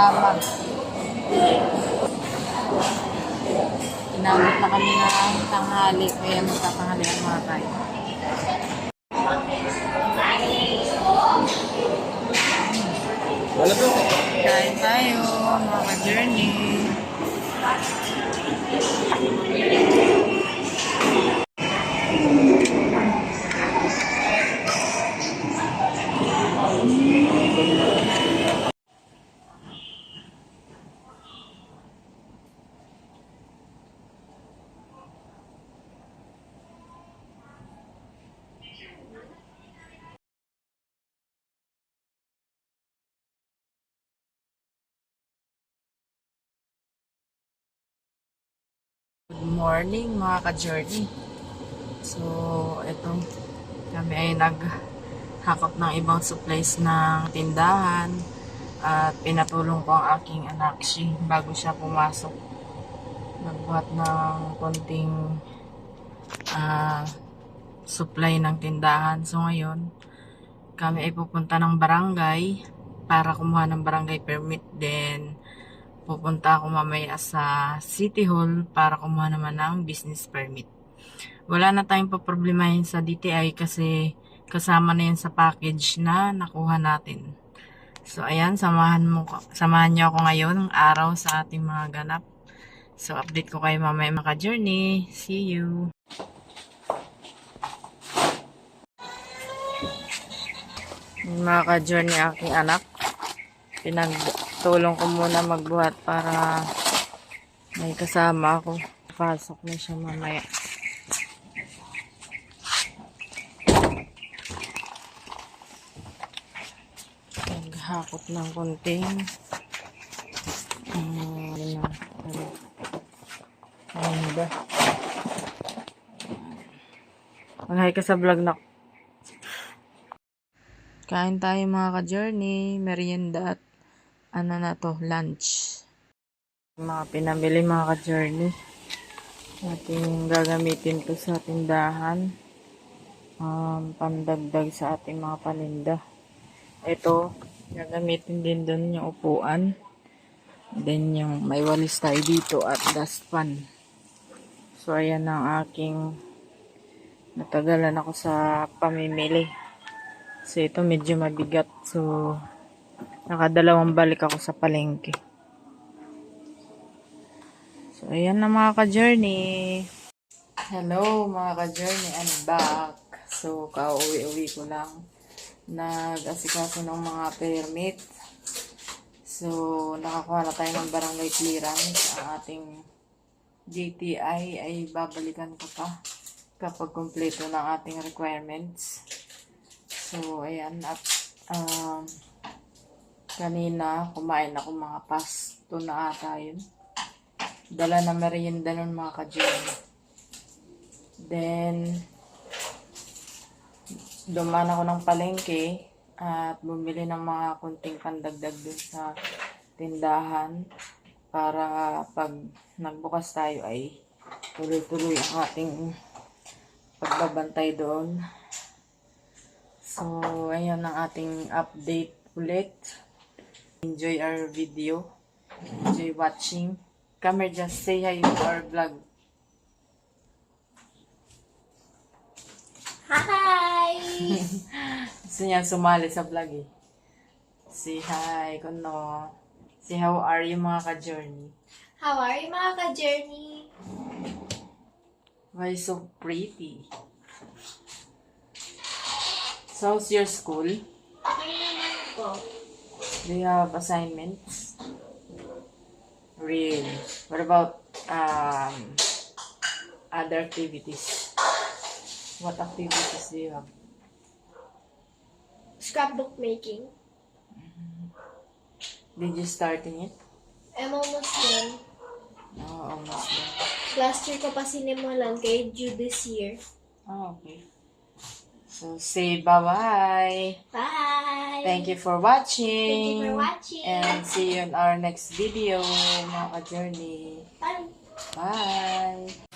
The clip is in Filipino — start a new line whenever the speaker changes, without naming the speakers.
kasama. Inabot na kami ng tanghali, kaya magtatanghalian mga tayo. Kain tayo, mga ka-journey. Good morning mga ka-journey. So, ito, kami ay naghakot ng ibang supplies ng tindahan at pinatulong ko ang aking anak bago siya pumasok. Nagbuhat ng konting supply ng tindahan. So, ngayon, kami ay pupunta ng barangay para kumuha ng barangay permit. Then, pupunta ako mamaya sa City Hall para kumuha naman ng business permit. Wala na tayong paproblemahin sa DTI kasi kasama na yan sa package na nakuha natin. So ayan, samahan niyo ako ngayon ng araw sa ating mga ganap. So update ko kayo mamaya mga journey. See you! Mga ka-journey aking anak, pinagtulong ko muna magbuhat para may kasama ako. Pasok na siya mamaya. Naghakot ng konting mag-hi ka sa vlog na. Kain tayo mga ka-journey, merienda at ano na to, lunch. Mga pinamili mga ka-journey. Ating gagamitin to sa tindahan. Pandagdag sa ating mga paninda. Ito, gagamitin din doon yung upuan. Then yung may walis tayo dito at dustpan. So ayan ang aking natagalan ako sa pamimili. So ito medyo mabigat. So nakadalawang balik ako sa palengke. So ayan na mga ka-journey. Hello mga ka-journey, I'm back. So kauwi-uwi ko lang. Nag-asikaso ng mga permit. So nakakuha na tayo ng barangay clearance. Ang ating GTI ay babalikan ko pa kapag kumpleto ng ating requirements. So ayan, at kanina kumain ako mga pasto na ata yun. Dala na merienda nun mga ka-journey. Then dumaan ako ng palengke at bumili ng mga kunting pandagdag dun sa tindahan para pag nagbukas tayo ay tuloy-tuloy ang ating pagbabantay doon. So, ayan ang ating update ulit. Enjoy our video. Enjoy watching. Come here, just say hi to our vlog.
Hi!
Gusto niya sumali sa vlog eh. Say hi, kuno. Say how are you mga ka-journey?
How are you mga ka-journey?
Why so pretty? So, how's your school?
Okay naman po.
Do you have assignments? Really? What about other activities? What activities do you have?
Scrapbook making.
Did you start in it?
I'm almost done.
Oh, almost done.
Last year ko pa sinimulan kaya due this year.
Oh, okay. So, say bye-bye.
Bye!
Thank you for watching.
Thank you for watching.
And see you in our next video, mga ka-journey.
Bye!
Bye!